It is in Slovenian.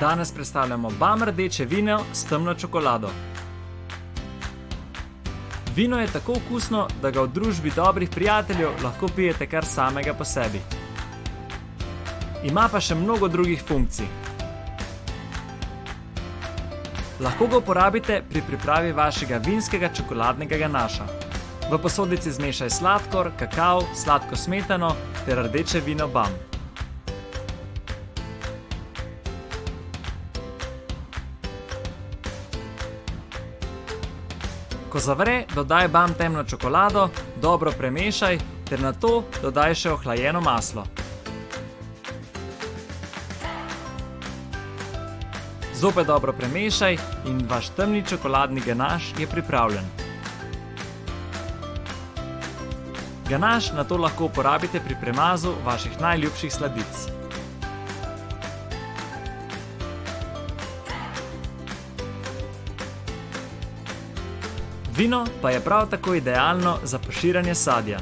Danes predstavljamo Bam rdeče vino s temno čokolado. Vino je tako okusno, da ga v družbi dobrih prijateljev lahko pijete kar samega po sebi. Ima pa še mnogo drugih funkcij. Lahko ga uporabite pri pripravi vašega vinskega čokoladnega ganaša. V posodici zmešaj sladkor, kakav, sladko smetano ter rdeče vino Bam. Ko zavre, dodaj Bam temno čokolado, dobro premešaj ter nato dodaj še ohlajeno maslo. Zopet dobro premešaj in vaš temni čokoladni ganaš je pripravljen. Ganaš nato lahko uporabite pri premazu vaših najljubših sladic. Vino pa je prav tako idealno za poširjanje sadja.